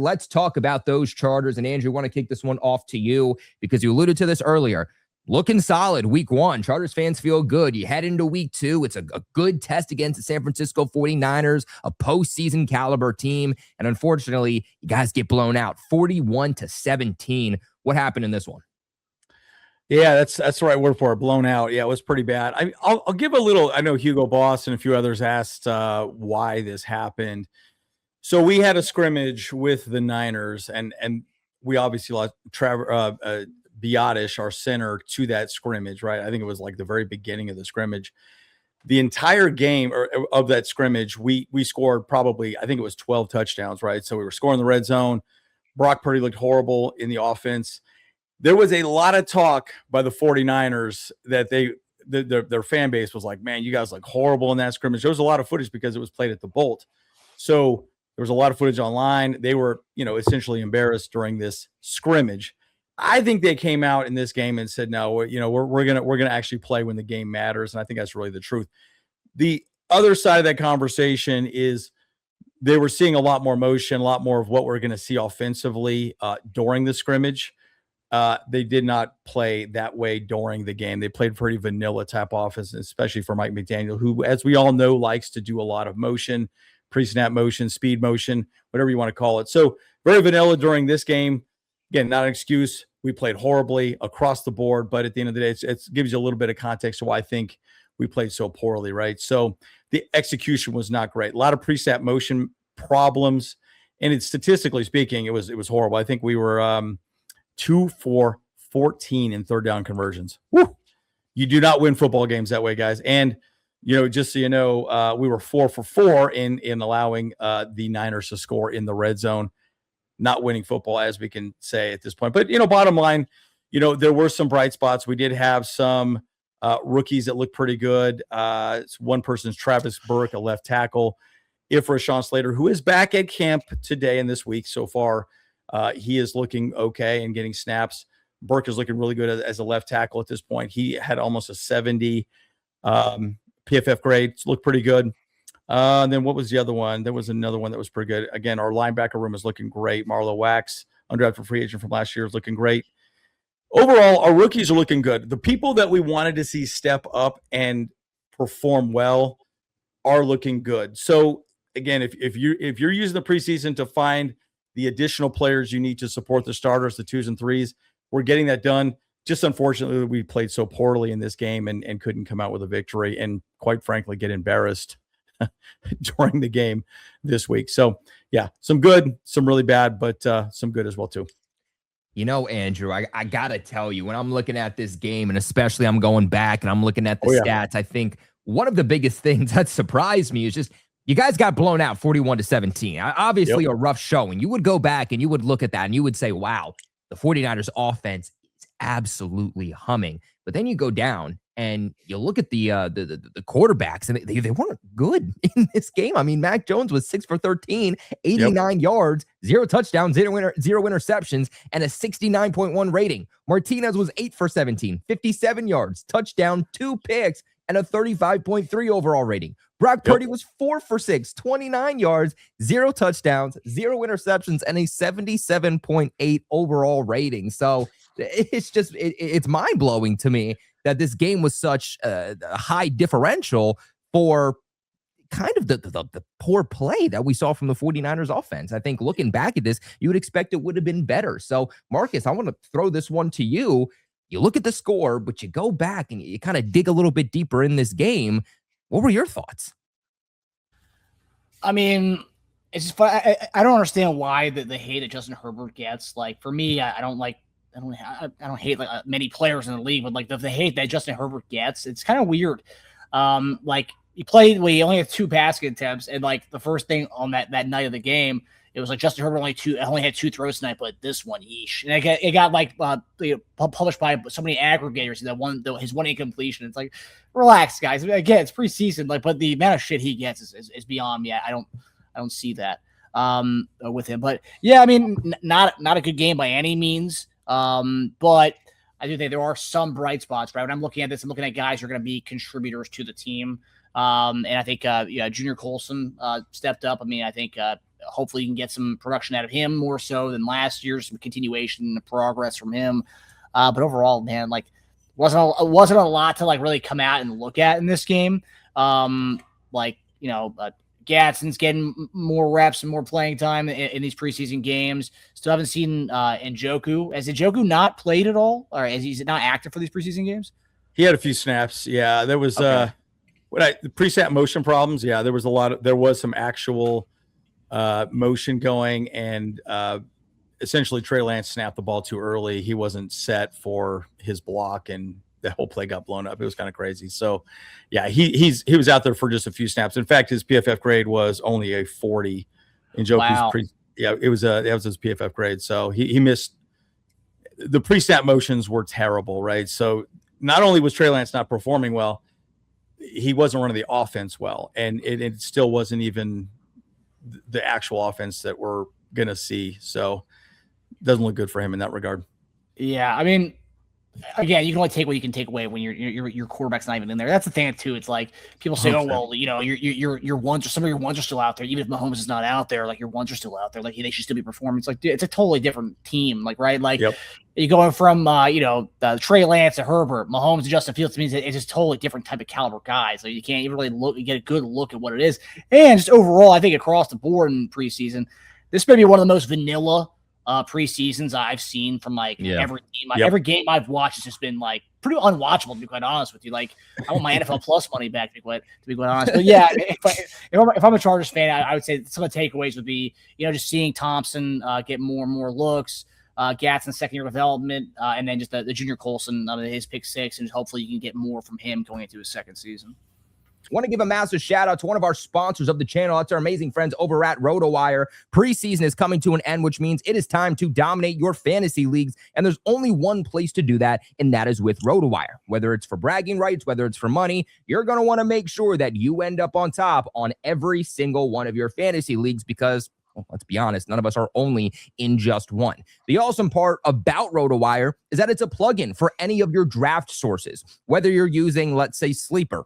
let's talk about those Chargers. And Andrew, I want to kick this one off to you because you alluded to this earlier. Looking solid week 1. Chargers fans feel good. You head into week 2. It's a good test against the San Francisco 49ers, a postseason caliber team. And unfortunately, you guys get blown out 41-17. What happened in this one? Yeah, that's the right word for it. Blown out. Yeah, it was pretty bad. I'll give a little. I know Hugo Boss and a few others asked why this happened. So we had a scrimmage with the Niners, and we obviously lost Biotish, our center, to that scrimmage, right? I think it was like the very beginning of the scrimmage. The entire game of that scrimmage, we scored probably, I think it was 12 touchdowns, right? So we were scoring the red zone. Brock Purdy looked horrible in the offense. There was a lot of talk by the 49ers that their fan base was like, man, you guys look horrible in that scrimmage. There was a lot of footage because it was played at the Bolt. So there was a lot of footage online. They were, essentially embarrassed during this scrimmage. I think they came out in this game and said, no, we're gonna actually play when the game matters, and I think that's really the truth. The other side of that conversation is they were seeing a lot more motion, a lot more of what we're going to see offensively during the scrimmage. They did not play that way during the game. They played pretty vanilla type offense, especially for Mike McDaniel, who, as we all know, likes to do a lot of motion, pre-snap motion, speed motion, whatever you want to call it. So very vanilla during this game. Again, not an excuse. We played horribly across the board, but at the end of the day, it gives you a little bit of context to why I think we played so poorly, right? So the execution was not great. A lot of pre-snap motion problems, and it's statistically speaking, it was horrible. I think we were 2 for 14 in third down conversions. Woo! You do not win football games that way, guys. And just so you know, we were 4 for 4 in allowing the Niners to score in the red zone. Not winning football, as we can say at this point. But, bottom line, there were some bright spots. We did have some rookies that looked pretty good. One person's Travis Burke, a left tackle. Rashawn Slater, who is back at camp today and this week so far, he is looking okay and getting snaps. Burke is looking really good as a left tackle at this point. He had almost a 70 PFF grade. Looked pretty good. And then what was the other one? There was another one that was pretty good. Again, our linebacker room is looking great. Marlo Wax, undrafted free agent from last year, is looking great. Overall, our rookies are looking good. The people that we wanted to see step up and perform well are looking good. So again, if you're using the preseason to find the additional players you need to support the starters, the 2s and 3s, we're getting that done. Just unfortunately, we played so poorly in this game and couldn't come out with a victory, and quite frankly, get embarrassed during the game this week. So yeah, some good, some really bad, but some good as well too. Andrew, I gotta tell you, when I'm looking at this game, and especially I'm going back and I'm looking at the stats, I think one of the biggest things that surprised me is just you guys got blown out 41-17. Obviously a rough showing. You would go back and you would look at that and you would say, wow, the 49ers offense is absolutely humming. But then you go down and you look at the quarterbacks, and they weren't good in this game. I mean, Mac Jones was 6 for 13, 89 yards, 0 touchdowns, 0 interceptions, and a 69.1 rating. Martinez was 8 for 17, 57 yards, touchdown, 2 picks, and a 35.3 overall rating. Brock Purdy was 4 for 6, 29 yards, 0 touchdowns, 0 interceptions, and a 77.8 overall rating. So it's just, it's mind-blowing to me that this game was such a high differential for kind of the poor play that we saw from the 49ers offense. I think looking back at this, you would expect it would have been better. So, Marcus, I want to throw this one to you. You look at the score, but you go back and you kind of dig a little bit deeper in this game. What were your thoughts? I mean, it's just fun. I don't understand why the hate that Justin Herbert gets. Like, for me, I don't hate like many players in the league, but like the hate that Justin Herbert gets, it's kind of weird. Like he only had 2 passing attempts, and like the first thing on that night of the game, it was like Justin Herbert only had 2 throws tonight, but this one, yeesh. And it got like published by so many aggregators that his one incompletion. It's like, relax, guys. Again, it's preseason, like, but the amount of shit he gets is beyond me. I don't see that with him. But yeah, I mean, not a good game by any means. But I do think there are some bright spots, right? When I'm looking at this, I'm looking at guys who are going to be contributors to the team. And I think, Junior Colson stepped up. I mean, I think hopefully you can get some production out of him more so than last year, some continuation and progress from him. But overall, man, like wasn't a lot to like really come out and look at in this game. Gadsden's getting more reps and more playing time in these preseason games. Still haven't seen Njoku. Has Njoku not played at all, or is he not active for these preseason games? He had a few snaps. Yeah, there was the preset motion problems. Yeah, there was some actual motion going, and essentially Trey Lance snapped the ball too early. He wasn't set for his block, and the whole play got blown up. It was kind of crazy. So, yeah, he was out there for just a few snaps. In fact, his PFF grade was only a 40. Njoku's that was his PFF grade. So he missed. The pre-snap motions were terrible, right? So not only was Trey Lance not performing well, he wasn't running the offense well, and it still wasn't even the actual offense that we're gonna see. So it doesn't look good for him in that regard. Yeah, I mean, again, you can only take what you can take away when your quarterback's not even in there. That's the thing too. It's like people say, "Oh, well, your ones or some of your ones are still out there. Even if Mahomes is not out there, like your ones are still out there. Like they should still be performing." It's like, dude, it's a totally different team. Like, right? Like you're going from Trey Lance to Herbert, Mahomes to Justin Fields. Means it's just totally different type of caliber guys. So you can't even really get a good look at what it is. And just overall, I think across the board in preseason, this may be one of the most vanilla preseasons I've seen from every team. Every game I've watched has just been like pretty unwatchable, to be quite honest with you. Like I want my NFL Plus money back, to be quite honest. But yeah, if I'm a Chargers fan, I would say some of the takeaways would be, just seeing Thompson get more and more looks, Gadsden's second year development, and then just the Junior Colson, his pick 6, and hopefully you can get more from him going into his second season. Want to give a massive shout out to one of our sponsors of the channel. That's our amazing friends over at RotoWire. Preseason is coming to an end, which means it is time to dominate your fantasy leagues. And there's only one place to do that, and that is with RotoWire. Whether it's for bragging rights, whether it's for money, you're going to want to make sure that you end up on top on every single one of your fantasy leagues because, well, let's be honest, none of us are only in just one. The awesome part about RotoWire is that it's a plugin for any of your draft sources. Whether you're using, let's say, Sleeper,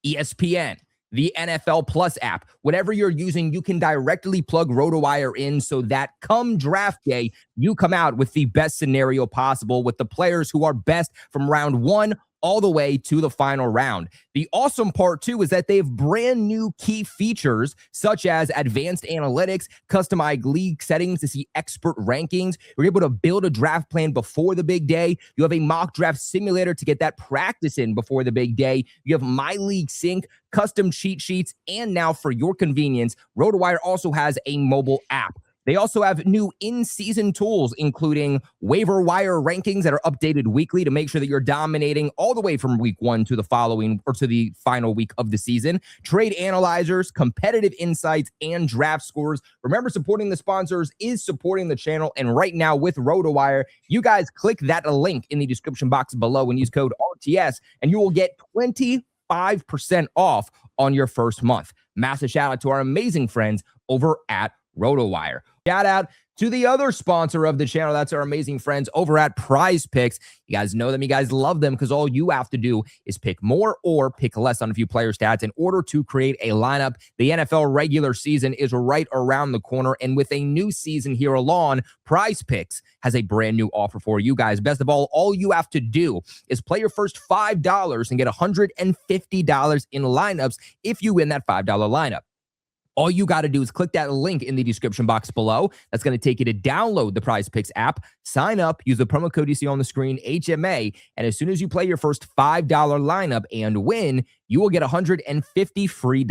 ESPN, the NFL Plus app, whatever you're using, you can directly plug RotoWire in so that come draft day, you come out with the best scenario possible with the players who are best from round 1 all the way to the final round. The awesome part, too, is that they have brand new key features such as advanced analytics, customized league settings to see expert rankings. You're able to build a draft plan before the big day. You have a mock draft simulator to get that practice in before the big day. You have My League Sync, custom cheat sheets, and now for your convenience, RotoWire also has a mobile app. They also have new in-season tools, including waiver wire rankings that are updated weekly to make sure that you're dominating all the way from week 1 to the following or to the final week of the season. Trade analyzers, competitive insights, and draft scores. Remember, supporting the sponsors is supporting the channel. And right now with RotoWire, you guys click that link in the description box below and use code RTS, and you will get 25% off on your first month. Massive shout out to our amazing friends over at RotoWire. Shout out to the other sponsor of the channel. That's our amazing friends over at Prize Picks. You guys know them. You guys love them because all you have to do is pick more or pick less on a few player stats in order to create a lineup. The NFL regular season is right around the corner. And with a new season here along, Prize Picks has a brand new offer for you guys. Best of all you have to do is play your first $5 and get $150 in lineups if you win that $5 lineup. All you got to do is click that link in the description box below. That's going to take you to download the Prize Picks app, sign up, use the promo code you see on the screen, HMA, and as soon as you play your first $5 lineup and win, you will get $150 free in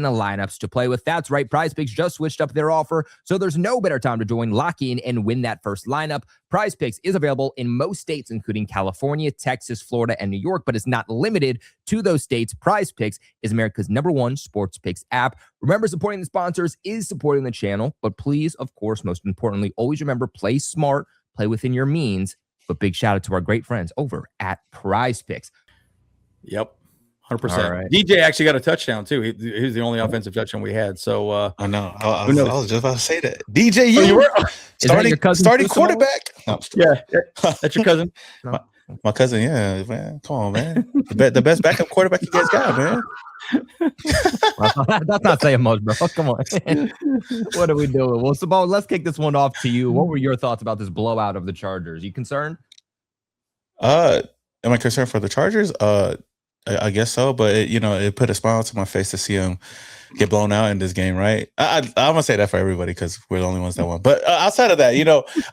lineups to play with. That's right, Prize Picks just switched up their offer, so there's no better time to join, lock in, and win that first lineup. Prize Picks is available in most states, including California, Texas, Florida, and New York, but it's not limited to those states. Prize Picks is America's #1 sports picks app. Remember, supporting the sponsors is supporting the channel, but please, of course, most importantly, always remember, play smart, play within your means, but big shout out to our great friends over at Prize Picks. Yep. 100%. Right. DJ actually got a touchdown too. He was the only offensive touchdown we had. So I know. I was just about to say that. DJ, you were starting quarterback. No. Yeah, that's your cousin. No. My cousin, yeah, man. Come on, man. The best backup quarterback you guys got, man. That's not saying much, bro. Come on. What are we doing? Well, Sabone, let's kick this one off to you. What were your thoughts about this blowout of the Chargers? You concerned? Am I concerned for the Chargers? I guess so, but it put a smile to my face to see them get blown out in this game, right? I'm gonna say that for everybody because we're the only ones that won. But outside of that,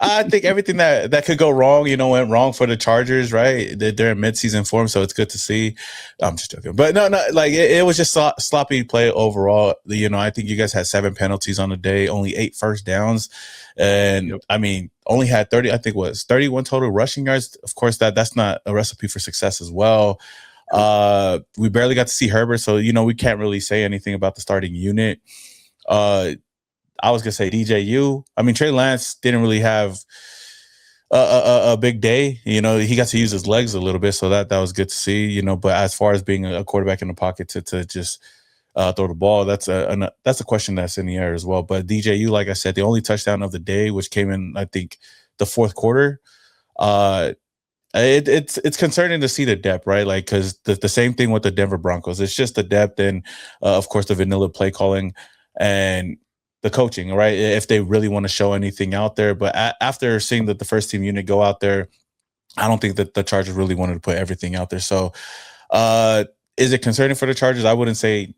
I think everything that could go wrong, went wrong for the Chargers, right? They're in midseason form, so it's good to see. I'm just joking, but no, like it was just sloppy play overall. I think you guys had 7 penalties on the day, only 8 first downs, and I mean, only had 31 total rushing yards. Of course, that's not a recipe for success as well. We barely got to see Herbert, so we can't really say anything about the starting unit. I was gonna say DJU. I mean, Trey Lance didn't really have a big day. He got to use his legs a little bit, so that was good to see. But as far as being a quarterback in the pocket to just throw the ball, that's a question that's in the air as well. But DJU, like I said, the only touchdown of the day, which came in, I think, the fourth quarter. It's concerning to see the depth, right? Like, because the same thing with the Denver Broncos. It's just the depth and, of course, the vanilla play calling and the coaching, right? If they really want to show anything out there. But after seeing that the first team unit go out there, I don't think that the Chargers really wanted to put everything out there. So, is it concerning for the Chargers? I wouldn't say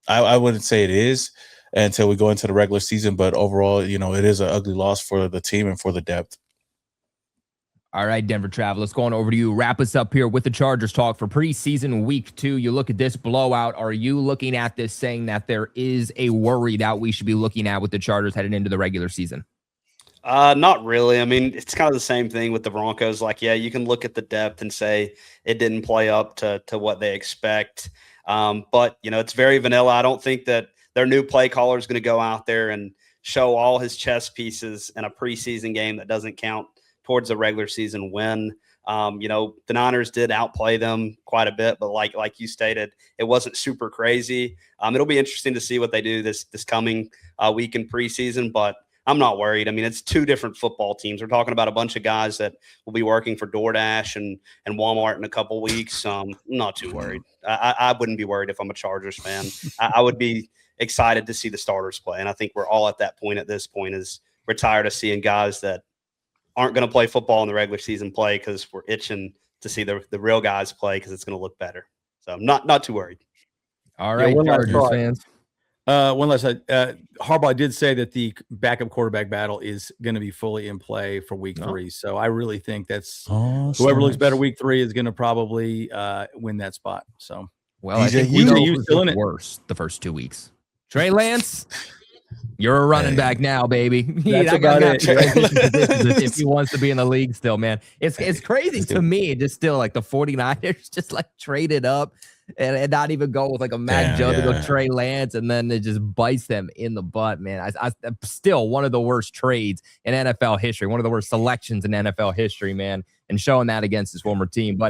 it is until we go into the regular season. But overall, it is an ugly loss for the team and for the depth. All right, Denver Travelers, going over to you. Wrap us up here with the Chargers talk for preseason week 2. You look at this blowout. Are you looking at this saying that there is a worry that we should be looking at with the Chargers heading into the regular season? Not really. I mean, it's kind of the same thing with the Broncos. Like, yeah, you can look at the depth and say it didn't play up to what they expect. But, it's very vanilla. I don't think that their new play caller is going to go out there and show all his chess pieces in a preseason game that doesn't count towards a regular season win. The Niners did outplay them quite a bit, but like you stated, it wasn't super crazy. It'll be interesting to see what they do this coming week in preseason, but I'm not worried. I mean, it's 2 different football teams. We're talking about a bunch of guys that will be working for DoorDash and Walmart in a couple weeks. I'm not too worried. I wouldn't be worried if I'm a Chargers fan. I would be excited to see the starters play, and I think we're all at that point at this point is we're tired of seeing guys that aren't going to play football in the regular season play because we're itching to see the real guys play because it's going to look better. So I'm not too worried. All right, Chargers fans. One last Harbaugh did say that the backup quarterback battle is going to be fully in play for week 3. So I really think that's whoever looks better week 3 is going to probably win that spot. So, well, I think you still in it worse the first 2 weeks. Trey Lance. You're a running back now, baby. That's about it. If he wants to be in the league still, man. It's crazy to me. Just still like the 49ers just like traded up and not even go with like a Mac Jones to go Trey Lance, and then it just bites them in the butt, man. I still one of the worst trades in NFL history, one of the worst selections in NFL history, man, and showing that against his former team. But